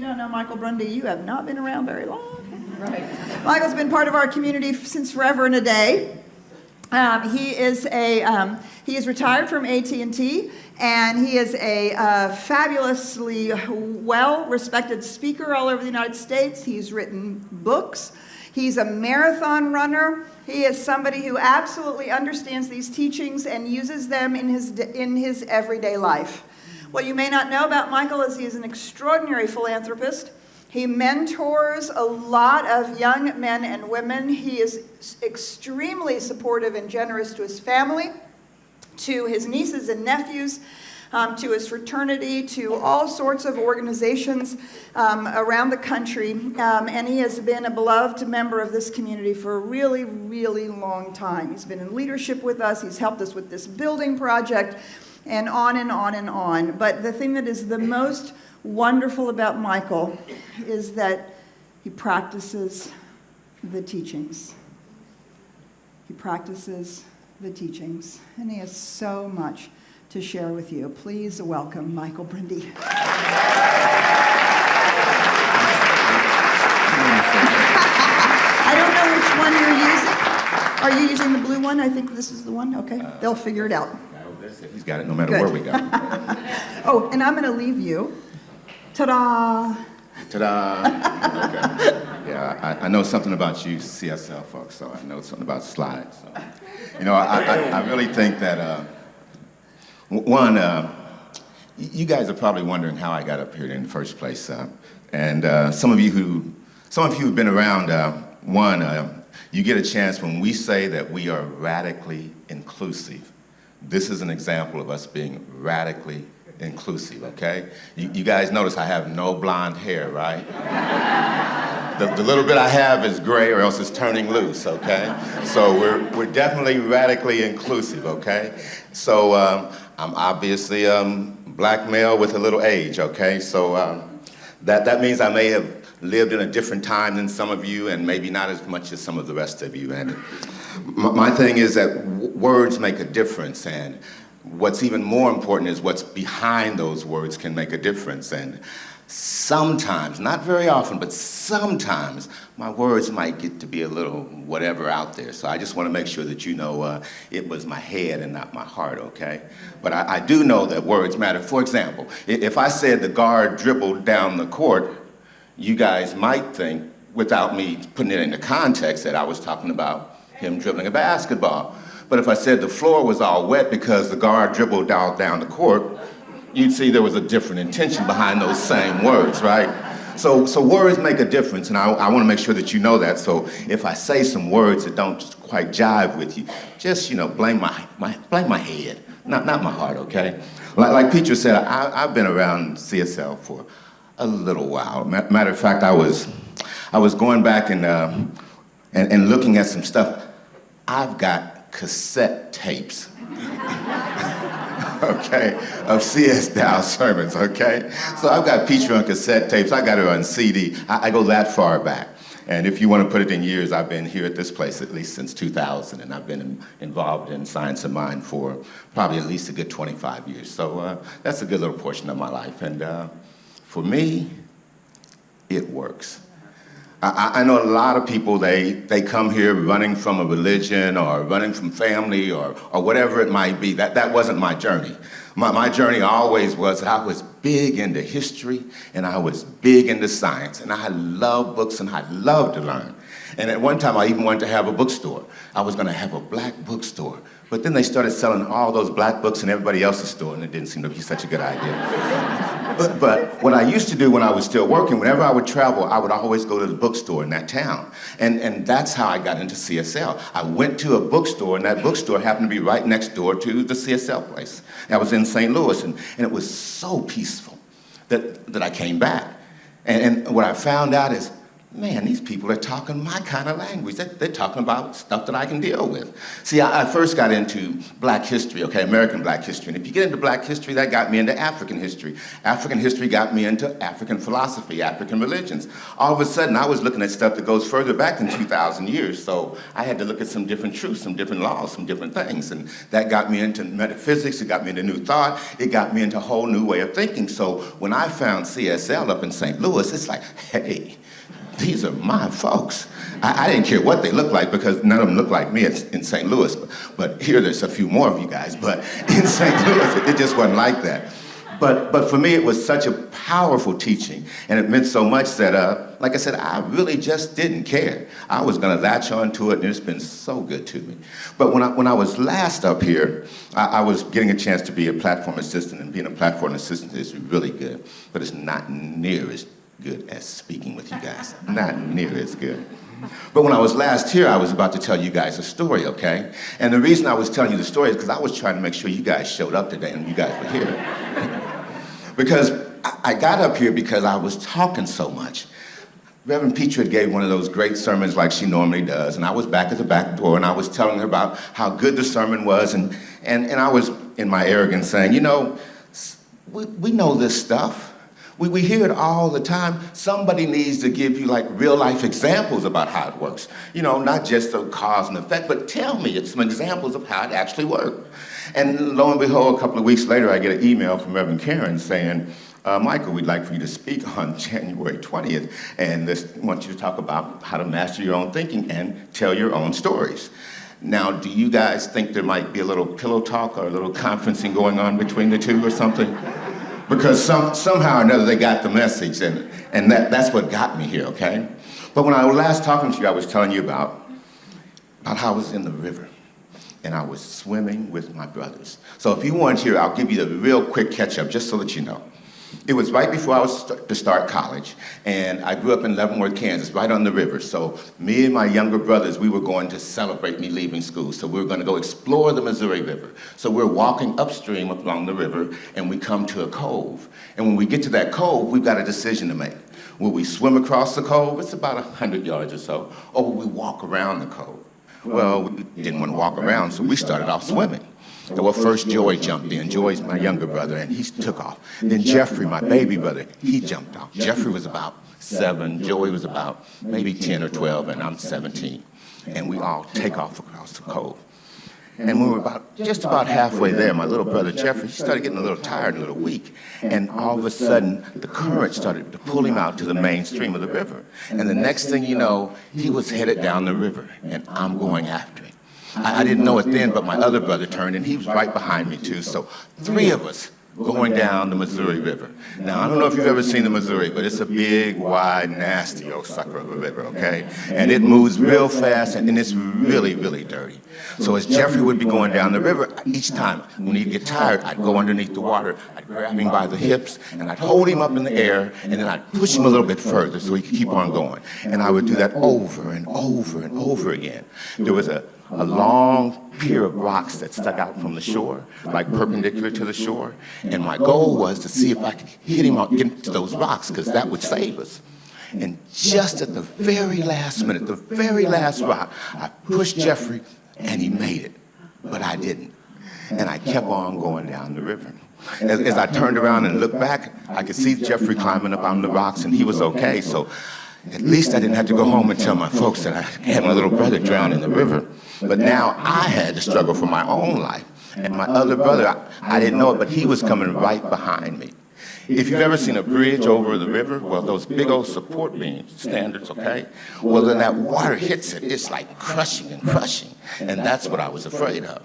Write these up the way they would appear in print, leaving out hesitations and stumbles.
don't know Michael Grundy, you have not been around very long. Right. Michael's been part of our community since forever and a day. He is retired from AT&T, and he is a fabulously well-respected speaker all over the United States. He's written books. He's a marathon runner. He is somebody who absolutely understands these teachings and uses them in his everyday life. What you may not know about Michael is he is an extraordinary philanthropist. He mentors a lot of young men and women. He is extremely supportive and generous to his family, to his nieces and nephews, to his fraternity, to all sorts of organizations around the country. And he has been a beloved member of this community for a really, really long time. He's been in leadership with us. He's helped us with this building project, and on and on and on. But the thing that is the most wonderful about Michael is that he practices the teachings. He practices the teachings, and he has so much to share with you. Please welcome Michael Grundy. I don't know which one you're using. Are you using the blue one? I think this is the one. Okay, they'll figure it out. He's got it no matter where we go. Oh, and I'm going to leave you. Ta-da! Ta-da! Okay. Yeah, I know something about you CSL folks, so I know something about slides. So. You know, I really think that, you guys are probably wondering how I got up here in the first place. And some of you who've been around, you get a chance when we say that we are radically inclusive. This is an example of us being radically inclusive, okay? You guys notice I have no blonde hair, right? The little bit I have is gray or else it's turning loose, okay? So we're definitely radically inclusive, okay? So I'm obviously black male with a little age, okay? So that means I may have lived in a different time than some of you and maybe not as much as some of the rest of you. And my thing is that words make a difference, and what's even more important is what's behind those words can make a difference. And sometimes, not very often, but sometimes my words might get to be a little whatever out there. So I just want to make sure that you know it was my head and not my heart, okay? But I do know that words matter. For example, if I said the guard dribbled down the court, you guys might think, without me putting it into context, that I was talking about him dribbling a basketball. But if I said the floor was all wet because the guard dribbled down the court, you'd see there was a different intention behind those same words, right? So words make a difference, and I want to make sure that you know that. So if I say some words that don't quite jive with you, just, you know, blame my head, not my heart, okay? Like Peter said, I've been around CSL for a little while. Matter of fact, I was going back and looking at some stuff. I've got cassette tapes, okay, of CSLDallas sermons, okay? So I've got Petra on cassette tapes. I got her on CD. I go that far back. And if you want to put it in years, I've been here at this place at least since 2000, and I've been involved in Science of Mind for probably at least a good 25 years. So that's a good little portion of my life. And for me, it works. I know a lot of people, they come here running from a religion or running from family or whatever it might be. That wasn't my journey. My journey always was I was big into history and I was big into science, and I love books and I love to learn. And at one time I even wanted to have a bookstore. I was going to have a black bookstore. But then they started selling all those black books in everybody else's store, and it didn't seem to be such a good idea. But what I used to do when I was still working, whenever I would travel, I would always go to the bookstore in that town. And that's how I got into CSL. I went to a bookstore, and that bookstore happened to be right next door to the CSL place. And I was in St. Louis, and it was so peaceful that I came back. And what I found out is man, these people are talking my kind of language. They're talking about stuff that I can deal with. See, I first got into black history, okay, American black history. And if you get into black history, that got me into African history. African history got me into African philosophy, African religions. All of a sudden, I was looking at stuff that goes further back than 2,000 years. So I had to look at some different truths, some different laws, some different things. And that got me into metaphysics, it got me into new thought, it got me into a whole new way of thinking. So when I found CSL up in St. Louis, it's like, hey, these are my folks. I didn't care what they looked like because none of them looked like me in St. Louis. But here there's a few more of you guys. But in St. Louis, it just wasn't like that. But for me, it was such a powerful teaching. And it meant so much that, like I said, I really just didn't care. I was going to latch on to it, and it's been so good to me. But when I was last up here, I was getting a chance to be a platform assistant. And being a platform assistant is really good. But it's not near as good as speaking with you guys. Not near as good. But when I was last here, I was about to tell you guys a story, okay? And the reason I was telling you the story is because I was trying to make sure you guys showed up today and you guys were here. Because I got up here because I was talking so much. Reverend Petra gave one of those great sermons like she normally does, and I was back at the back door and I was telling her about how good the sermon was, and I was, in my arrogance, saying, you know, we know this stuff. We hear it all the time. Somebody needs to give you like real life examples about how it works. You know, not just a cause and effect, but tell me some examples of how it actually worked. And lo and behold, a couple of weeks later, I get an email from Reverend Karen saying, Michael, we'd like for you to speak on January 20th, and want you to talk about how to master your own thinking and tell your own stories. Now, do you guys think there might be a little pillow talk or a little conferencing going on between the two or something? Because somehow or another they got the message, and that's what got me here, okay? But when I was last talking to you, I was telling you about how I was in the river, and I was swimming with my brothers. So if you weren't here, I'll give you the real quick catch-up, just so that you know. It was right before I was to start college, and I grew up in Leavenworth, Kansas, right on the river. So me and my younger brothers, we were going to celebrate me leaving school. So we were going to go explore the Missouri River. So we're walking upstream along the river, and we come to a cove. And when we get to that cove, we've got a decision to make. Will we swim across the cove? It's about 100 yards or so. Or will we walk around the cove? Well, we didn't want to walk around, so we started off swimming. Well, first Joy jumped in. Joy's my younger brother, and he took off. Then Jeffrey, my baby brother, he jumped off. Jeffrey was about 7, Joy was about maybe 10 or 12, and I'm 17. And we all take off across the cove. And we were just about halfway there, my little brother Jeffrey, he started getting a little tired, a little weak. And all of a sudden, the current started to pull him out to the mainstream of the river. And the next thing you know, he was headed down the river, and I'm going after him. I didn't know it then, but my other brother turned, and he was right behind me, too. So 3 of us going down the Missouri River. Now, I don't know if you've ever seen the Missouri, but it's a big, wide, nasty old sucker of a river, okay? And it moves real fast, and it's really, really dirty. So as Jeffrey would be going down the river, each time when he'd get tired, I'd go underneath the water, I'd grab him by the hips, and I'd hold him up in the air, and then I'd push him a little bit further so he could keep on going. And I would do that over and over and over again. There was a long pier of rocks that stuck out from the shore, like perpendicular to the shore. And my goal was to see if I could hit him out, get into those rocks, because that would save us. And just at the very last minute, the very last rock, I pushed Jeffrey, and he made it. But I didn't. And I kept on going down the river. As I turned around and looked back, I could see Jeffrey climbing up on the rocks, and he was okay. So at least I didn't have to go home and tell my folks that I had my little brother drown in the river. But now I had to struggle for my own life. And my other brother, I didn't know it, but he was coming right behind me. If you've ever seen a bridge over the river, well, those big old support beams, standards, okay? Well, then that water hits it. It's like crushing and crushing. And that's what I was afraid of.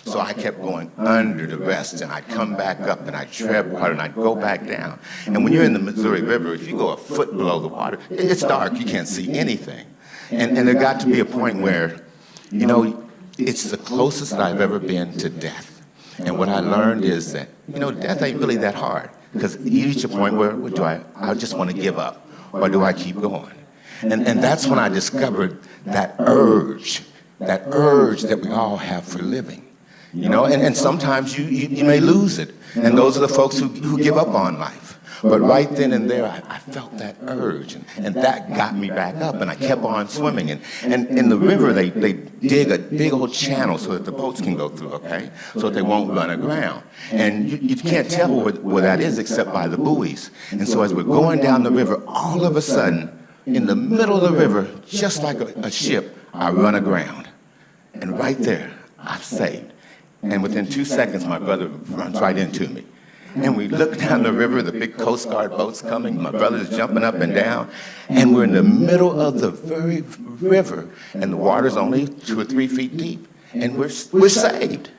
So I kept going under the rest, and I'd come back up, and I'd tread water, and I'd go back down. And when you're in the Missouri River, if you go a foot below the water, it's dark. You can't see anything. And there got to be a point where, you know, it's the closest that I've ever been to death. And what I learned is that, you know, death ain't really that hard. Because you reach a point where I just want to give up, or do I keep going? And that's when I discovered that urge that we all have for living. You know, and sometimes you may lose it. And those are the folks who give up on life. But right then and there, I felt that urge, and that got me back up, and I kept on swimming. And in the river, they dig a big old channel so that the boats can go through, okay? So that they won't run aground. And you can't tell where that is except by the buoys. And so as we're going down the river, all of a sudden, in the middle of the river, just like a ship, I run aground. And right there, I'm saved. And within 2 seconds, my brother runs right into me. And we look down the river, the big Coast Guard boat's coming, my brother's jumping up and down, and we're in the middle of the very river, and the water's only 2 or 3 feet deep, and we're saved.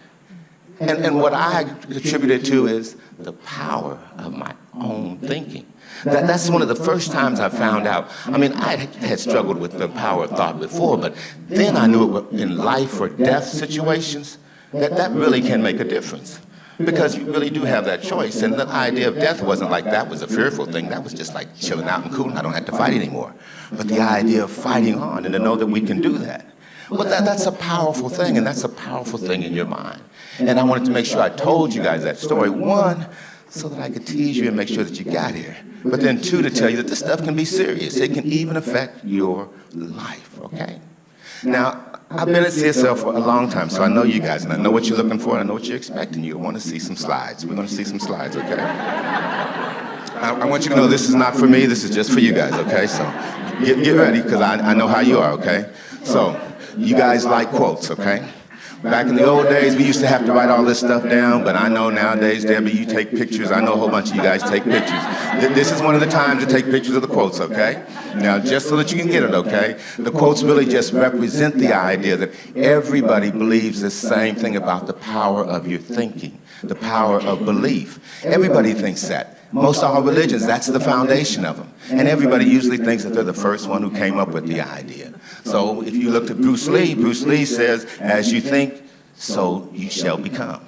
And what I attribute it to is the power of my own thinking. That's one of the first times I found out. I mean, I had struggled with the power of thought before, but then I knew in life or death situations that really can make a difference. Because you really do have that choice. And the idea of death wasn't like that was a fearful thing. That was just like chilling out and cooling. I don't have to fight anymore. But the idea of fighting on and to know that we can do that. Well, that's a powerful thing, and that's a powerful thing in your mind. And I wanted to make sure I told you guys that story. 1, so that I could tease you and make sure that you got here. But then 2, to tell you that this stuff can be serious. It can even affect your life, okay? Now, I've been at CSL for a long time, so I know you guys, and I know what you're looking for, and I know what you're expecting. You want to see some slides. We're going to see some slides, okay? I want you to know this is not for me. This is just for you guys, okay? So get ready, because I know how you are, okay? So you guys like quotes, okay? Back in the old days, we used to have to write all this stuff down, but I know nowadays, Debbie, you take pictures. I know a whole bunch of you guys take pictures. This is one of the times to take pictures of the quotes, okay? Now, just so that you can get it, okay? The quotes really just represent the idea that everybody believes the same thing about the power of your thinking, the power of belief. Everybody thinks that. Most all religions, that's the foundation of them. And everybody usually thinks that they're the first one who came up with the idea. So if you look at Bruce Lee says, as you think, so you shall become.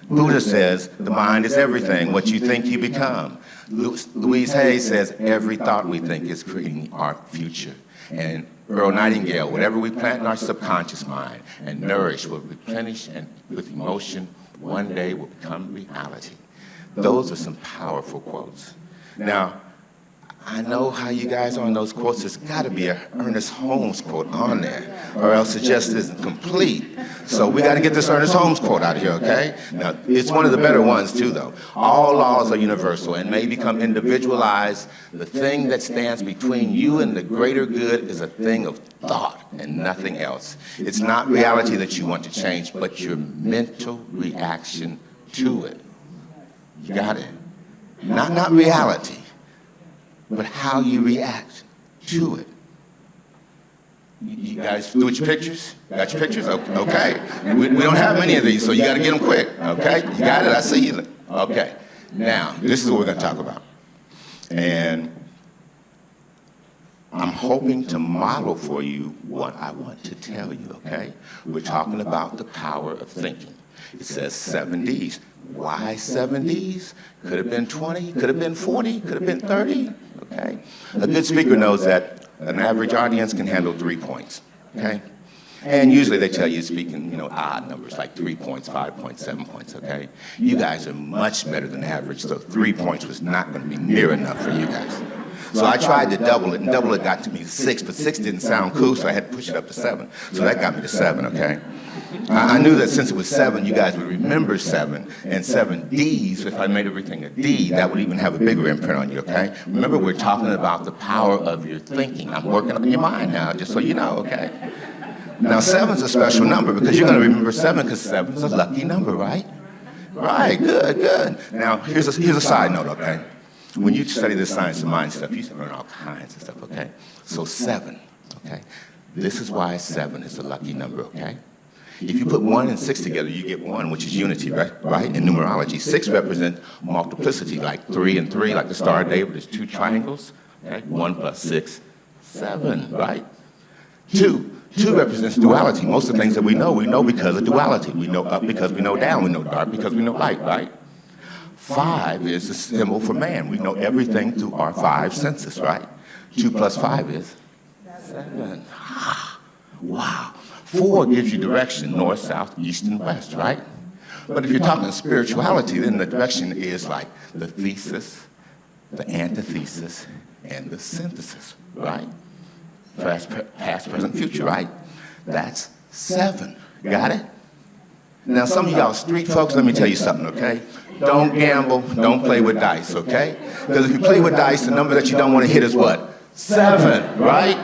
Buddha says, the mind is everything. What you think, you become. Louise Hay says, every thought we think is creating our future. And Earl Nightingale, whatever we plant in our subconscious mind and nourish will replenish, and with emotion, one day will become reality. Those are some powerful quotes. Now, I know how you guys are on those quotes. There's got to be an Ernest Holmes quote on there, or else it just isn't complete. So we got to get this Ernest Holmes quote out of here, okay? Now, it's one of the better ones, too, though. All laws are universal and may become individualized. The thing that stands between you and the greater good is a thing of thought and nothing else. It's not reality that you want to change, but your mental reaction to it. You got it? Not reality, but how you react to it. You guys through with your pictures? Got your pictures? Okay. We don't have many of these, so you got to get them quick. Okay? You got it? I see you. Okay. Now, this is what we're going to talk about. And I'm hoping to model for you what I want to tell you, okay? We're talking about the power of thinking. It says 7 Ds. Why 7 Ds? Could have been 20, could have been 40, could have been 30, okay? A good speaker knows that an average audience can handle 3 points, okay? And usually they tell you speaking, odd numbers like 3 points, 5 points, 7 points, okay? You guys are much better than average, so 3 points was not going to be near enough for you guys. So I tried to double it, and double it got to me 6, but 6 didn't sound cool, so I had to push it up to 7. So that got me to 7, okay? I knew that since it was 7, you guys would remember 7, and 7 Ds, if I made everything a D, that would even have a bigger imprint on you, okay? Remember, we're talking about the power of your thinking. I'm working on your mind now, just so you know, okay? Now, 7's a special number because you're going to remember 7 because 7's a lucky number, right? Right, good. Now, here's a side note, okay? When you study the science of mind stuff, you learn all kinds of stuff, okay? So 7, okay? This is why 7 is a lucky number, okay? If you put 1 and 6 together, you get 1, which is unity, right? In numerology. 6 represents multiplicity, like 3 and 3, like the Star of David, there's 2 triangles, okay? 1 plus 6, 7, right? 2 represents duality. Most of the things that we know because of duality. We know up because we know down, we know dark because we know light, right? 5 is the symbol for man. We know everything through our 5 senses, right? 2 plus 5 is 7. Wow. 4 gives you direction, north, south, east, and west, right? But if you're talking spirituality, then the direction is like the thesis, the antithesis, and the synthesis, right? Past, present, future, right? That's 7. Got it? Now, some of y'all street folks, let me tell you something, okay? Don't gamble, don't play with dice, okay? Because if you play with dice, the number that you don't want to hit is what? 7, right?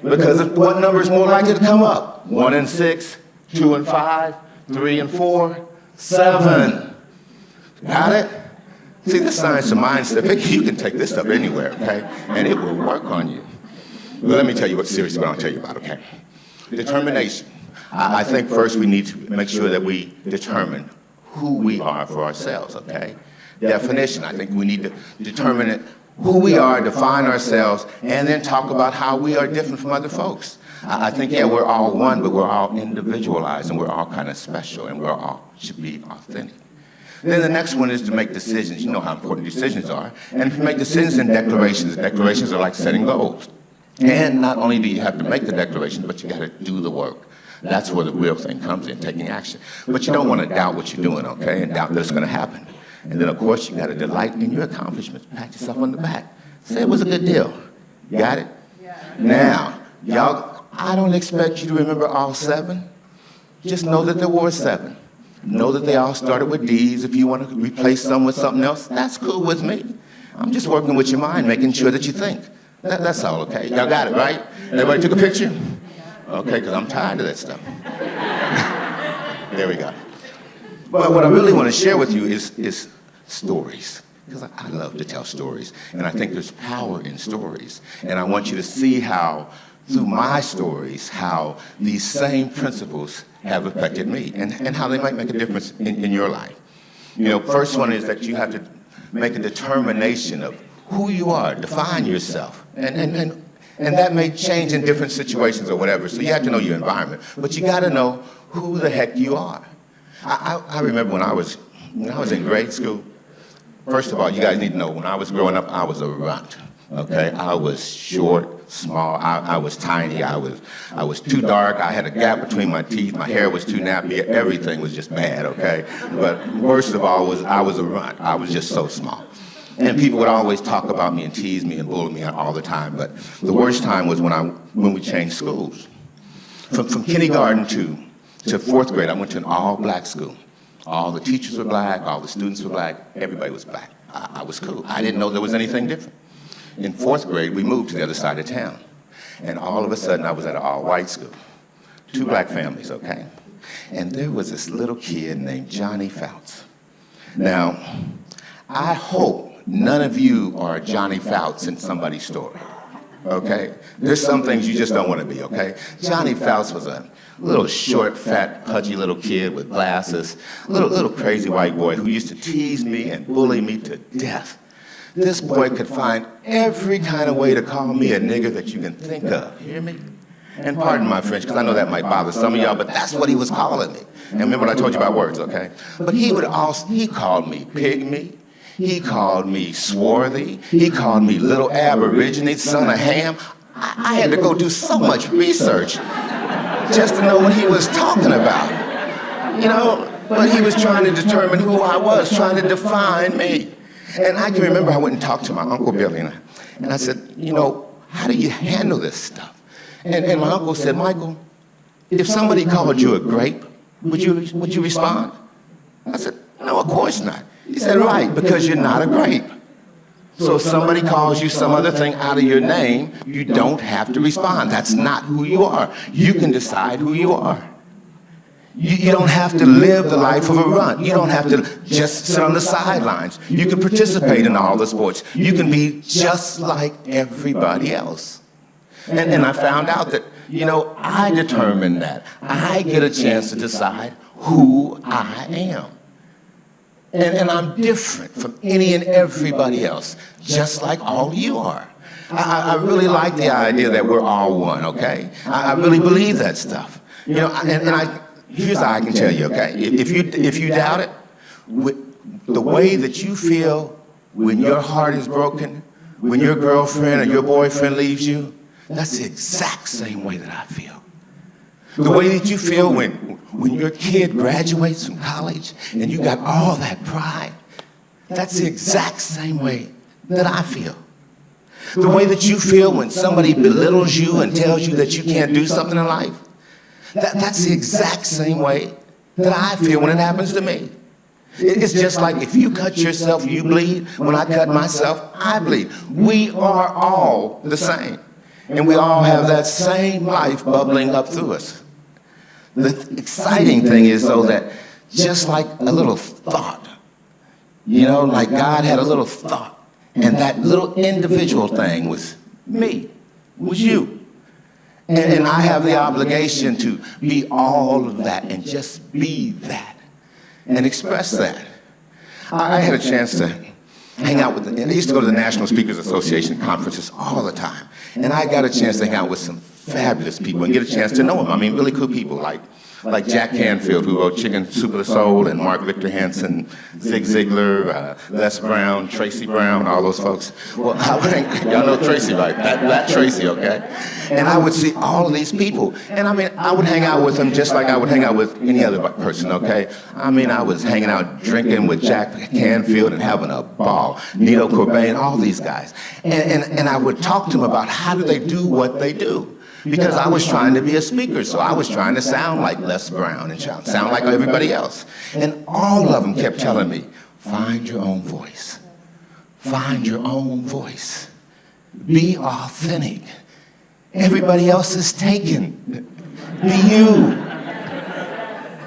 Because what number is more likely to come up? 1 and 6, 2 and 5, 3 and 4, 7. Got it? See, this science of mind stuff, you can take this stuff anywhere, okay? And it will work on you. Well, let me tell you what seriously what I'll tell you about, okay? Determination. I think first we need to make sure that we determine who we are for ourselves, okay? Definition, I think we need to determine who we are, define ourselves, and then talk about how we are different from other folks. I think, yeah, we're all one, but we're all individualized, and we're all kind of special, and we're all should be authentic. Then the next one is to make decisions. You know how important decisions are. And if you make decisions and declarations are like setting goals. And not only do you have to make the declaration, but you got to do the work. That's where the real thing comes in, taking action. But you don't want to doubt what you're doing, okay, and doubt that it's going to happen. And then, of course, you got to delight in your accomplishments. Pat yourself on the back. Say it was a good deal. You got it? Yeah. Now, y'all, I don't expect you to remember all 7. Just know that there were 7. Know that they all started with D's. If you want to replace some with something else, that's cool with me. I'm just working with your mind, making sure that you think. That's all, okay? Y'all got it, right? Everybody took a picture? Okay, because I'm tired of that stuff. There we go. But what I really want to share with you is stories. Because I love to tell stories. And I think there's power in stories. And I want you to see how, through my stories, how these same principles have affected me and how they might make a difference in your life. You know, first one is that you have to make a determination of who you are, define yourself. And that may change in different situations or whatever. So you have to know your environment. But you got to know who the heck you are. I remember when I was in grade school, first of all, you guys need to know, when I was growing up, I was a runt. Okay, I was short, small, I was tiny, I was too dark, I had a gap between my teeth, my hair was too nappy, everything was just bad, okay? But worst of all was I was a runt, I was just so small. And people would always talk about me and tease me and bully me all the time, but the worst time was when we changed schools. From kindergarten to 4th grade, I went to an all-black school. All the teachers were black, all the students were black, everybody was black. I was cool, I didn't know there was anything different. In 4th grade, we moved to the other side of town. And all of a sudden, I was at an all-white school. 2 black families, okay? And there was this little kid named Johnny Fouts. Now, I hope none of you are Johnny Fouts in somebody's story, okay? There's some things you just don't want to be, okay? Johnny Fouts was a little short, fat, pudgy little kid with glasses, little crazy white boy who used to tease me and bully me to death. This boy could find every kind of way to call me a nigger that you can think of. You hear me? And pardon my French, because I know that might bother some of y'all, but that's what he was calling me. And remember what I told you about words, okay? But he called me pygmy. He called me swarthy. He called me little aborigine, son of Ham. I had to go do so much research just to know what he was talking about. You know, but he was trying to determine who I was, trying to define me. And I can remember I went and talked to my Uncle Billy, and I said, you know, how do you handle this stuff? And my uncle said, Michael, if somebody called you a grape, would you respond? I said, no, of course not. He said, right, because you're not a grape. So if somebody calls you some other thing out of your name, you don't have to respond. That's not who you are. You can decide who you are. You don't have to live the life of a runt. You don't have to just sit on the sidelines. You can participate in all the sports. You can be just like everybody else. And I found out that, you know, I determine that. I get a chance to decide who I am. And I'm different from any and everybody else, just like all you are. I really like the idea that we're all one, okay? I really believe that stuff. You know, here's how I can tell you, okay? If you doubt it, the way that you feel when your heart is broken, when your girlfriend or your boyfriend leaves you, that's the exact same way that I feel. The way that you feel when your kid graduates from college and you got all that pride, that's the exact same way that I feel. The way that you feel when somebody belittles you and tells you that you can't do something in life. That's the exact same way that I feel when it happens to me. It's just like if you cut yourself, you bleed. When I cut myself, I bleed. We are all the same. And we all have that same life bubbling up through us. The exciting thing is, though, that just like a little thought, like God had a little thought, and that little individual thing was me, was you. And I have the obligation to be all of that and just be that and express that. I had a chance to hang out with, I used to go to the National Speakers Association conferences all the time. And I got a chance to hang out with some fabulous people and get a chance to know them. I mean, really cool people like Jack Canfield, who wrote Chicken Soup for the Soul, and Mark Victor Hansen, Zig Ziglar, Les Brown, Tracy Brown, all those folks. Well, y'all know Tracy, right? That Tracy, okay? And I would see all of these people. And I mean, I would hang out with them just like I would hang out with any other person, okay? I mean, I was hanging out drinking with Jack Canfield and having a ball. Nito Corbijn, all these guys. And I would talk to them about how do they do what they do. Because I was trying to be a speaker, so I was trying to sound like Les Brown and sound like everybody else. And all of them kept telling me, find your own voice. Find your own voice. Be authentic. Everybody else is taken. Be you.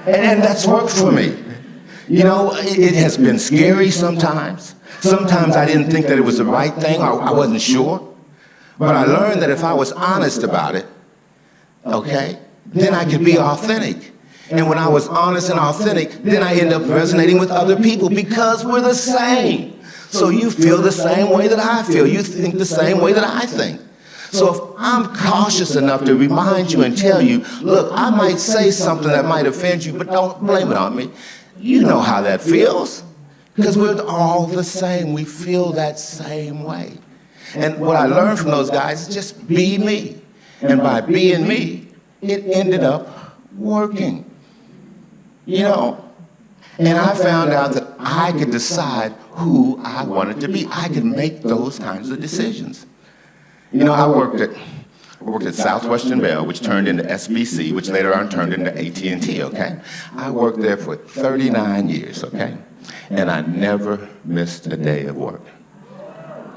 And that's worked for me. It has been scary sometimes. Sometimes I didn't think that it was the right thing, or I wasn't sure. But I learned that if I was honest about it, okay, then I could be authentic. And when I was honest and authentic, then I end up resonating with other people because we're the same. So you feel the same way that I feel. You think the same way that I think. So if I'm cautious enough to remind you and tell you, look, I might say something that might offend you, but don't blame it on me. You know how that feels because we're all the same. We feel that same way. And what I learned from those guys is just be me. And by being me, it ended up working. And I found out that I could decide who I wanted to be. I could make those kinds of decisions. I worked at Southwestern Bell, which turned into SBC, which later on turned into AT&T, okay? I worked there for 39 years, okay? And I never missed a day of work,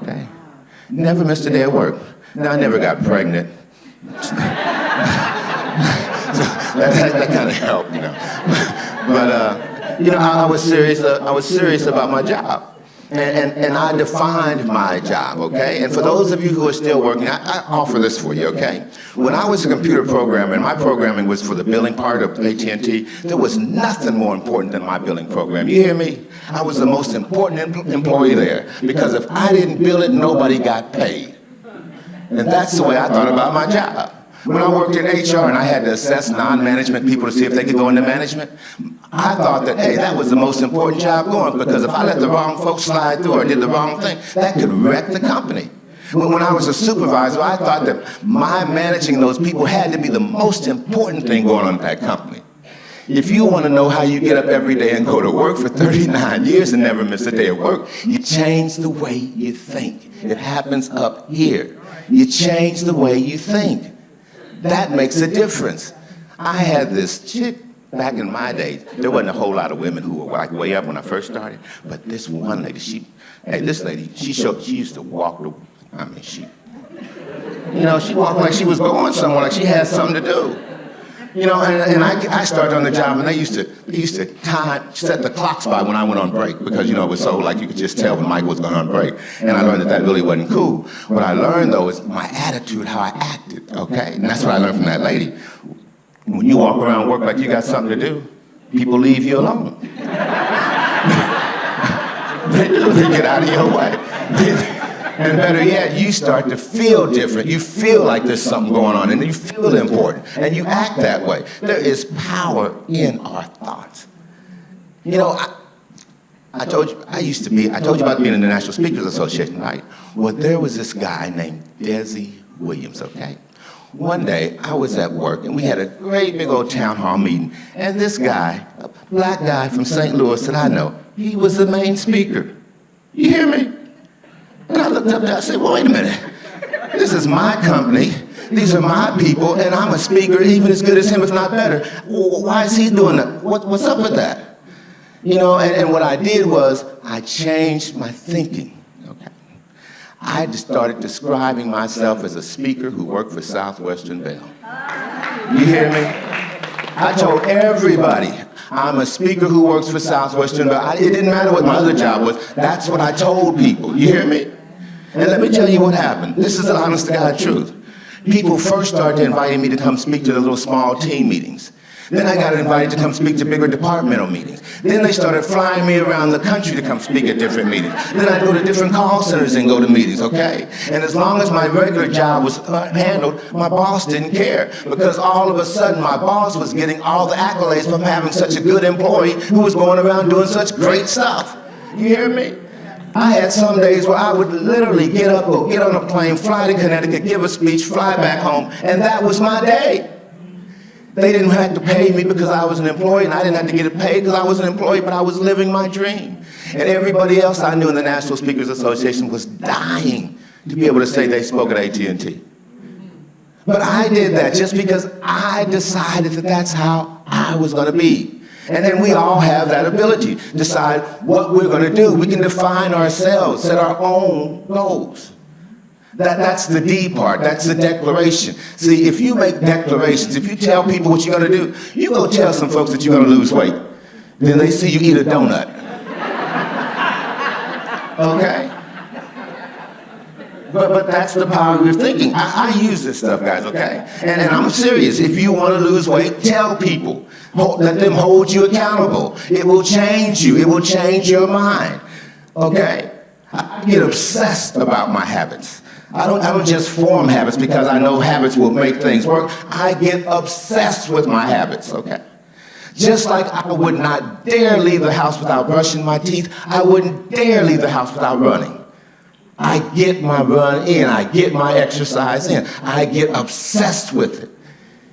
okay? Never missed a day of work. Now, I never got pregnant. So that kind of helped, But, I was serious about my job. And I defined my job, okay? And for those of you who are still working, I offer this for you, okay? When I was a computer programmer, and my programming was for the billing part of AT&T, there was nothing more important than my billing program. You hear me? I was the most important employee there because if I didn't bill it, nobody got paid. And that's the way I thought about my job. When I worked in HR and I had to assess non-management people to see if they could go into management, I thought that, hey, that was the most important job going because if I let the wrong folks slide through or did the wrong thing, that could wreck the company. When I was a supervisor, I thought that my managing those people had to be the most important thing going on in that company. If you want to know how you get up every day and go to work for 39 years and never miss a day of work, you change the way you think. It happens up here. You change the way you think. That makes a difference. I had this chick back in my days. There wasn't a whole lot of women who were like way up when I first started, but this one lady, she used to walk she walked like she was going somewhere, like she had something to do. And I started on the job, and they used to set the clocks by when I went on break because, it was so like you could just tell when Mike was going on break. And I learned that really wasn't cool. What I learned, though, is my attitude, how I acted, okay? And that's what I learned from that lady. When you walk around work like you got something to do, people leave you alone. They do. They get out of your way. And better yet, you start to feel different. You feel like there's something going on, and you feel important, and you act that way. There is power in our thoughts. I told you about being in the National Speakers Association, right? Well, there was this guy named Desi Williams, okay? One day, I was at work, and we had a great big old town hall meeting, and this guy, a black guy from St. Louis that I know, he was the main speaker. You hear me? God, looked up there, I said, well, wait a minute. This is my company. These are my people, and I'm a speaker even as good as him, if not better. Why is he doing that? What's up with that? You know, and what I did was I changed my thinking. Okay. I just started describing myself as a speaker who worked for Southwestern Bell. You hear me? I told everybody I'm a speaker who works for Southwestern Bell. It didn't matter what my other job was. That's what I told people. You hear me? And let me tell you what happened. This is the honest to God truth. People first started inviting me to come speak to the little small team meetings. Then I got invited to come speak to bigger departmental meetings. Then they started flying me around the country to come speak at different meetings. Then I'd go to different call centers and go to meetings, okay? And as long as my regular job was handled, my boss didn't care, because all of a sudden my boss was getting all the accolades from having such a good employee who was going around doing such great stuff. You hear me? I had some days where I would literally get up, go get on a plane, fly to Connecticut, give a speech, fly back home, and that was my day. They didn't have to pay me because I was an employee, and I didn't have to get it paid because I was an employee, but I was living my dream. And everybody else I knew in the National Speakers Association was dying to be able to say they spoke at AT&T. But I did that just because I decided that that's how I was going to be. And then we all have that ability to decide what we're going to do. We can define ourselves, set our own goals. That's the D part. That's the declaration. See, if you make declarations, if you tell people what you're going to do, you go tell some folks that you're going to lose weight. Then they see you eat a donut. Okay? But that's the power of your thinking. I use this stuff, guys, okay? And I'm serious. If you want to lose weight, tell people. Let them hold you accountable. It will change you. It will change your mind. Okay? I get obsessed about my habits. I don't just form habits because I know habits will make things work. I get obsessed with my habits, okay? Just like I would not dare leave the house without brushing my teeth, I wouldn't dare leave the house without running. I get my run in. I get my exercise in. I get obsessed with it.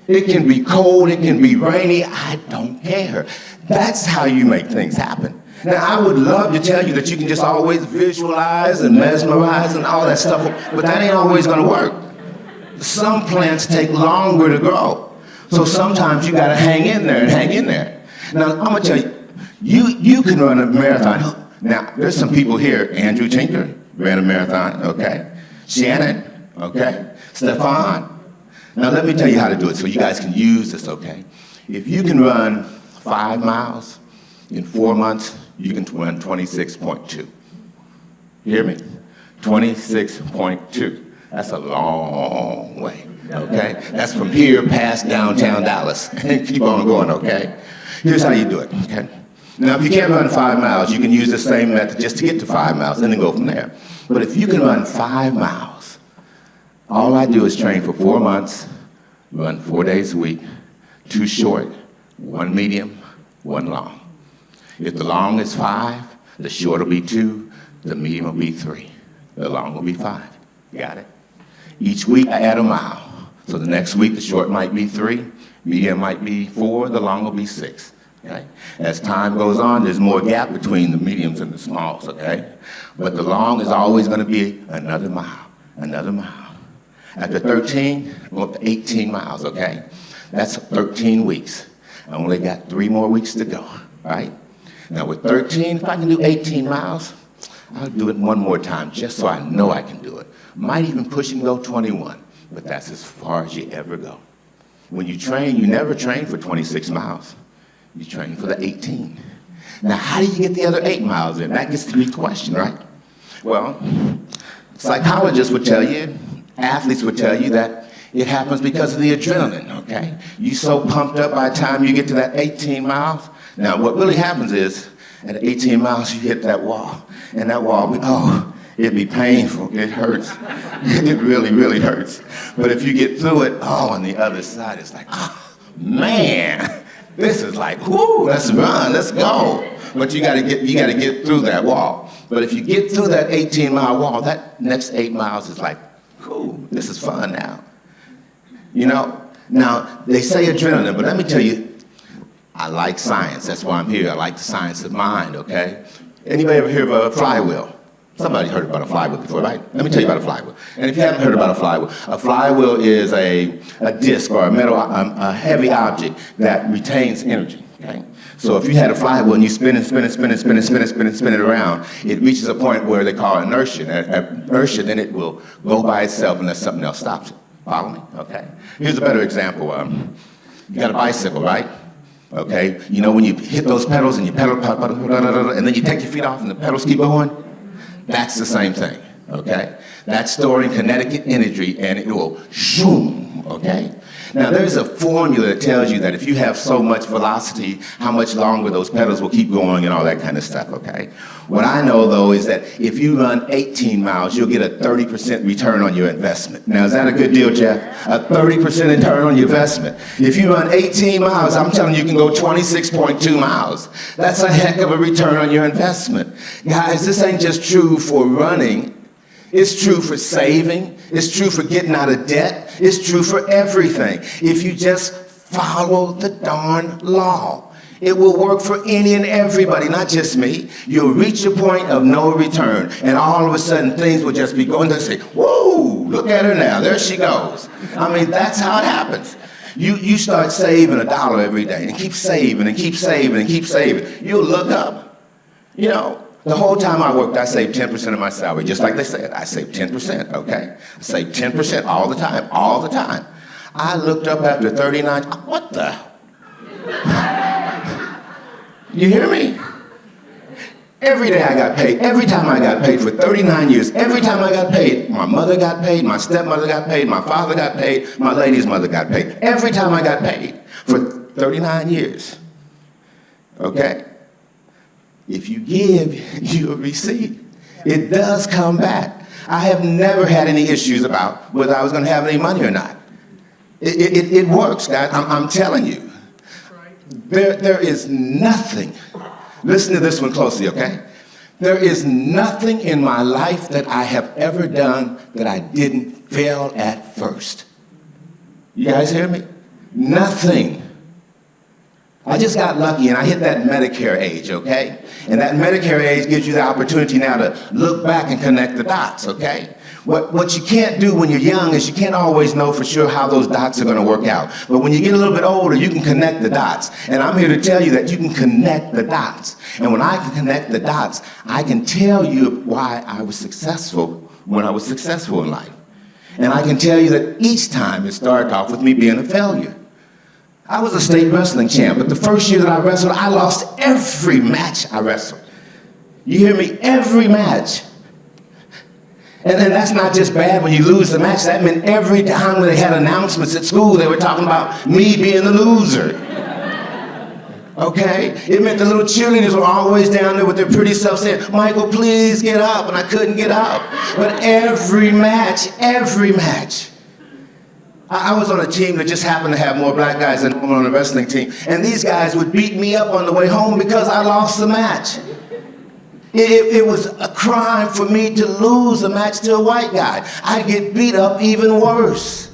It can be cold, it can be rainy, I don't care. That's how you make things happen. Now, I would love to tell you that you can just always visualize and mesmerize and all that stuff, but that ain't always gonna work. Some plants take longer to grow. So sometimes you gotta hang in there and hang in there. Now, I'm gonna tell you, you can run a marathon. Now, there's some people here, Andrew Tinker ran a marathon, okay? Shannon, okay? Stefan. Now, let me tell you how to do it so you guys can use this, okay? If you can run 5 miles in 4 months, you can run 26.2. You hear me? 26.2. That's a long way, okay? That's from here past downtown Dallas. Keep on going, okay? Here's how you do it, okay? Now, if you can't run 5 miles, you can use the same method just to get to 5 miles and then go from there. But if you can run 5 miles, all I do is train for 4 months, run 4 days a week, 2 short, 1 medium, 1 long. If the long is 5, the short will be 2, the medium will be 3, the long will be 5. Got it? Each week I add a mile. So the next week the short might be 3, medium might be 4, the long will be 6. Okay? As time goes on, there's more gap between the mediums and the smalls, okay? But the long is always going to be another mile, another mile. After 13, I'm up to 18 miles, okay? That's 13 weeks. I only got 3 more weeks to go, right? Now with 13, if I can do 18 miles, I'll do it 1 more time just so I know I can do it. Might even push and go 21, but that's as far as you ever go. When you train, you never train for 26 miles. You train for the 18. Now, how do you get the other 8 miles in? That gets to be the question, right? Well, psychologists would tell you, athletes would tell you that it happens because of the adrenaline, okay? You're so pumped up by the time you get to that 18 miles. Now, what really happens is, at 18 miles, you hit that wall. And that wall, it'd be painful. It hurts. It really, really hurts. But if you get through it, on the other side, it's like, man, this is like, whoo, let's run, let's go. But you gotta get through that wall. But if you get through that 18-mile wall, that next 8 miles is like, whoo, this is fun now. You know, now they say adrenaline, but let me tell you, I like science. That's why I'm here. I like the science of mind, okay? Anybody ever hear of a flywheel? Somebody's heard about a flywheel before, right? Let me tell you about a flywheel. And if you haven't heard about a flywheel is a disc or a heavy object that retains energy, okay? So if you had a flywheel and you spin it around, it reaches a point where they call inertia. And inertia, then it will go by itself unless something else stops it. Follow me? Okay. Here's a better example. You got a bicycle, right? Okay. You know when you hit those pedals and you pedal, and then you take your feet off and the pedals keep going? That's the same thing, okay? That's storing kinetic energy and it will shoom, okay? Now there's a formula that tells you that if you have so much velocity, how much longer those pedals will keep going and all that kind of stuff, okay? What I know though is that if you run 18 miles, you'll get a 30% return on your investment. Now is that a good deal, Jeff? A 30% return on your investment. If you run 18 miles, I'm telling you, you can go 26.2 miles. That's a heck of a return on your investment. Guys, this ain't just true for running. It's true for saving. It's true for getting out of debt. It's true for everything. If you just follow the darn law, it will work for any and everybody, not just me. You'll reach a point of no return, and all of a sudden things will just be going. They'll say, whoa, look at her now. There she goes. I mean, that's how it happens. You start saving $1 every day and keep saving and keep saving and keep saving. You'll look up, you know. The whole time I worked, I saved 10% of my salary, just like they said. I saved 10%, okay? I saved 10% all the time, all the time. I looked up after 39, what the? You hear me? Every day I got paid, every time I got paid for 39 years, every time I got paid, my mother got paid, my stepmother got paid, my father got paid, my lady's mother got paid. Every time I got paid for 39 years, okay? If you give, you'll receive. It does come back. I have never had any issues about whether I was going to have any money or not. It works, guys. I'm telling you. There is nothing. Listen to this one closely, okay? There is nothing in my life that I have ever done that I didn't fail at first. You guys hear me? Nothing. I just got lucky and I hit that Medicare age, okay? And that Medicare age gives you the opportunity now to look back and connect the dots, okay? What you can't do when you're young is you can't always know for sure how those dots are going to work out. But when you get a little bit older, you can connect the dots. And I'm here to tell you that you can connect the dots. And when I can connect the dots, I can tell you why I was successful when I was successful in life. And I can tell you that each time it started off with me being a failure. I was a state wrestling champ, but the first year that I wrestled, I lost every match I wrestled. You hear me? Every match. And then that's not just bad when you lose the match. That meant every time when they had announcements at school, they were talking about me being the loser. Okay? It meant the little cheerleaders were always down there with their pretty self saying, Michael, please get up. And I couldn't get up. But every match, I was on a team that just happened to have more black guys than on a wrestling team. And these guys would beat me up on the way home because I lost the match. It was a crime for me to lose a match to a white guy. I'd get beat up even worse.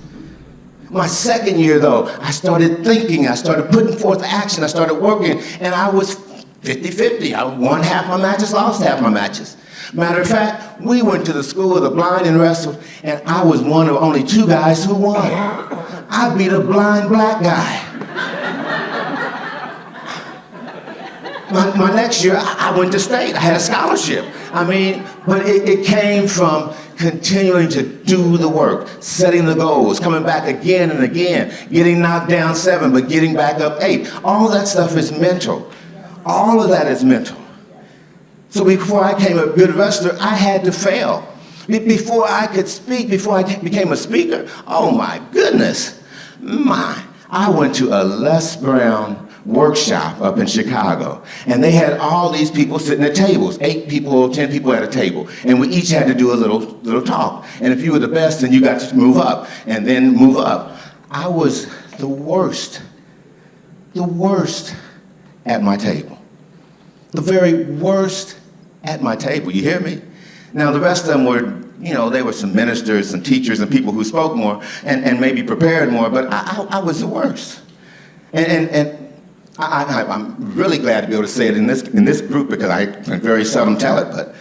My second year, though, I started thinking. I started putting forth action. I started working. And I was 50-50. I won half my matches, lost half my matches. Matter of fact, we went to the school of the blind and wrestled, and I was one of only 2 guys who won. I beat a blind black guy. My next year, I went to state. I had a scholarship. I mean, but it came from continuing to do the work, setting the goals, coming back again and again, getting knocked down 7, but getting back up 8. All that stuff is mental. All of that is mental. So before I became a good wrestler, I had to fail. Before I could speak, before I became a speaker, oh my goodness, I went to a Les Brown workshop up in Chicago, and they had all these people sitting at tables, 8 people, 10 people at a table, and we each had to do a little talk. And if you were the best, then you got to move up, and then move up. I was the worst at my table. The very worst at my table, you hear me? Now the rest of them were, you know, they were some ministers, some teachers, and people who spoke more, and maybe prepared more, but I was the worst. And I'm really glad to be able to say it in this group because I very seldom tell it, but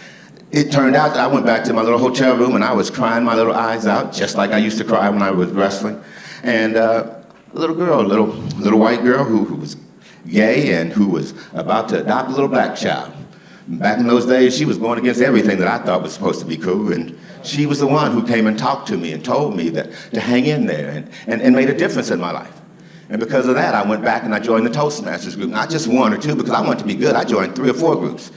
it turned out that I went back to my little hotel room and I was crying my little eyes out, just like I used to cry when I was wrestling. And a little girl, a little white girl who was gay and who was about to adopt a little black child. Back in those days, she was going against everything that I thought was supposed to be cool, and she was the one who came and talked to me and told me that to hang in there and made a difference in my life. And because of that, I went back and I joined the Toastmasters group. Not just one or two, because I wanted to be good. I joined 3 or 4 groups.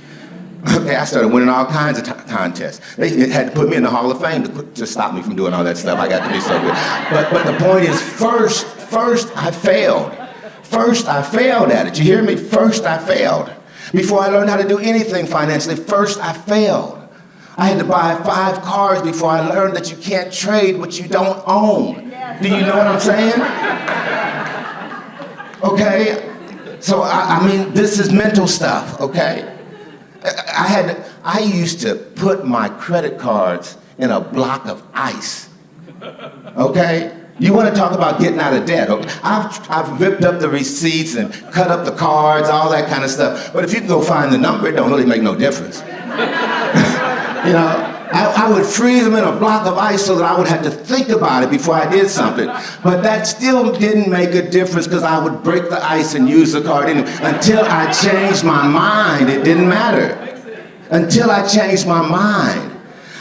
Okay, I started winning all kinds of contests. They had to put me in the Hall of Fame to stop me from doing all that stuff. I got to be so good. But the point is, first I failed. First I failed at it. You hear me? First I failed. Before I learned how to do anything financially, first I failed. I had to buy 5 cars before I learned that you can't trade what you don't own. Do you know what I'm saying? Okay? So, I mean, this is mental stuff, okay? I used to put my credit cards in a block of ice, okay? You want to talk about getting out of debt. Okay? I've ripped up the receipts and cut up the cards, all that kind of stuff. But if you can go find the number, it don't really make no difference. You know, I would freeze them in a block of ice so that I would have to think about it before I did something. But that still didn't make a difference because I would break the ice and use the card anyway. Until I changed my mind, it didn't matter. Until I changed my mind.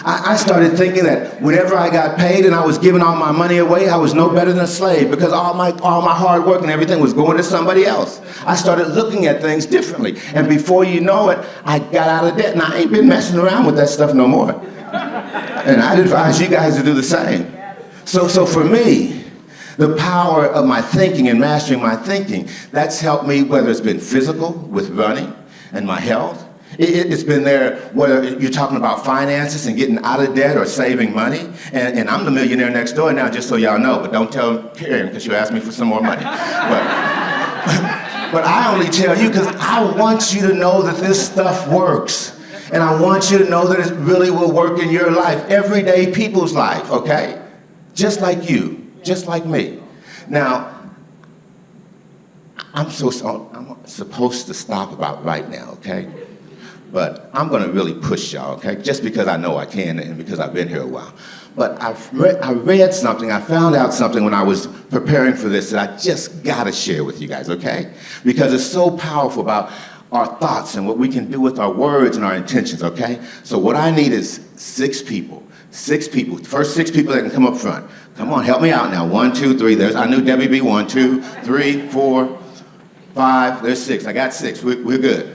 I started thinking that whenever I got paid and I was giving all my money away, I was no better than a slave because all my hard work and everything was going to somebody else. I started looking at things differently. And before you know it, I got out of debt. And I ain't been messing around with that stuff no more. And I'd advise you guys to do the same. So for me, the power of my thinking and mastering my thinking, that's helped me, whether it's been physical with running and my health. It's been there, whether you're talking about finances and getting out of debt or saving money. And I'm the millionaire next door now, just so y'all know. But don't tell Karen, because she'll ask me for some more money. But I only tell you because I want you to know that this stuff works. And I want you to know that it really will work in your life, everyday people's life, okay? Just like you, just like me. Now, I'm supposed to stop about right now, okay? But I'm going to really push y'all, okay? Just because I know I can and because I've been here a while. But I read something, I found out something when I was preparing for this that I just got to share with you guys, okay? Because it's so powerful about our thoughts and what we can do with our words and our intentions, okay? So what I need is 6 people. 6 people. First 6 people that can come up front. Come on, help me out now. 1, 2, 3. There's, I knew Debbie B. 1, 2, 3, 4, 5. There's 6. I got 6. We're good.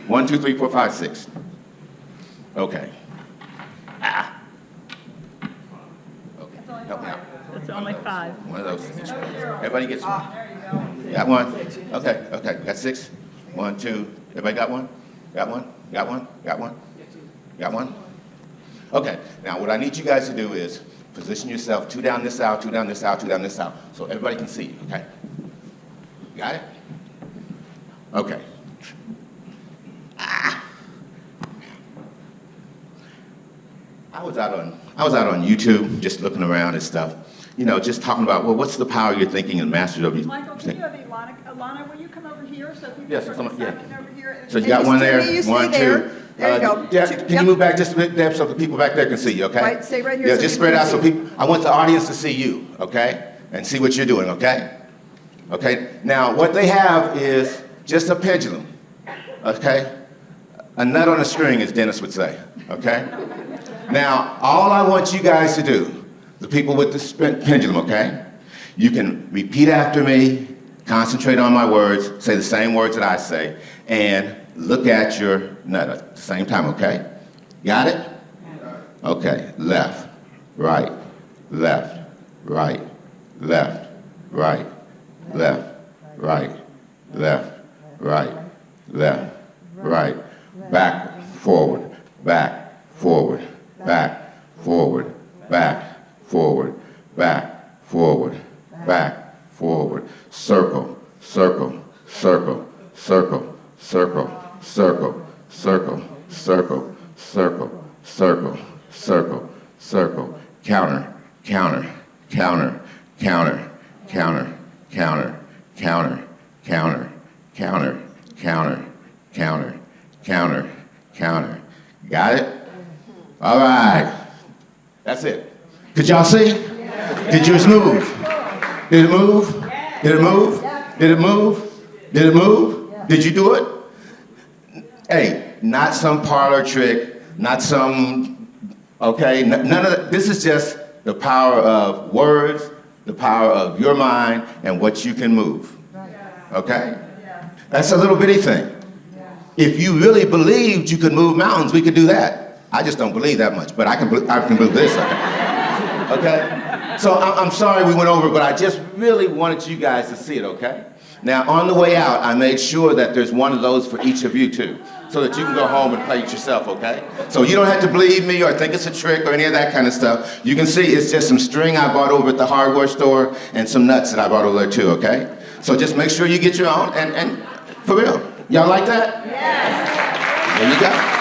1, 2, 3, 4, 5, 6. Okay. Okay. Help me out. It's only 5. One of those. Everybody gets one. Got one? Okay. Got 6. 1, 2. Everybody got one? Got one? Got one? Got one? Got one? Okay. Now what I need you guys to do is position yourself 2 down this aisle, 2 down this aisle, 2 down this aisle, so everybody can see you. Okay. Got it? Okay. I was out on YouTube, just looking around and stuff, you know, just talking about, well, what's the power of your thinking and mastery of your Michael, can you have Ilana, will you come over here so people Yes, start stacking over here? So you got one there, You stay 1, 2. there. There you go. Deb, can you move back just a bit, Deb, so the people back there can see you, okay? Right, stay right here Yeah, so just people spread can out so see. people, I want the audience to see you, okay? And see what you're doing, okay? Okay, now what they have is just a pendulum, okay? A nut on a string, as Dennis would say, okay? Now, all I want you guys to do, the people with the pendulum, okay? You can repeat after me, concentrate on my words, say the same words that I say, and look at your nut at the same time, okay? Got it? Okay, left, right, left, right, left, right, left, right, left, right, left, right, back, forward, back, forward, back, forward, back, forward, back, forward, back, forward, circle, circle, circle, circle, circle, circle, circle, circle, circle, circle, circle, circle, counter, counter, counter, counter, counter, counter, counter, counter, counter, counter, counter, counter, counter. Got it? All right. That's it. Could y'all see? Did yours move? Did it move? Did it move? Did it move? Did it move? Did you do it? Hey, not some parlor trick, not some, okay, none of that. This is just the power of words, the power of your mind, and what you can move. Okay? That's a little bitty thing. If you really believed you could move mountains, we could do that. I just don't believe that much, but I can believe this. Okay? So I'm sorry we went over, but I just really wanted you guys to see it, okay? Now, on the way out, I made sure that there's one of those for each of you, too, so that you can go home and play it yourself, okay? So you don't have to believe me or think it's a trick or any of that kind of stuff. You can see it's just some string I bought over at the hardware store and some nuts that I bought over there, too, okay? So just make sure you get your own, and for real. Y'all like that? Yes. There you go.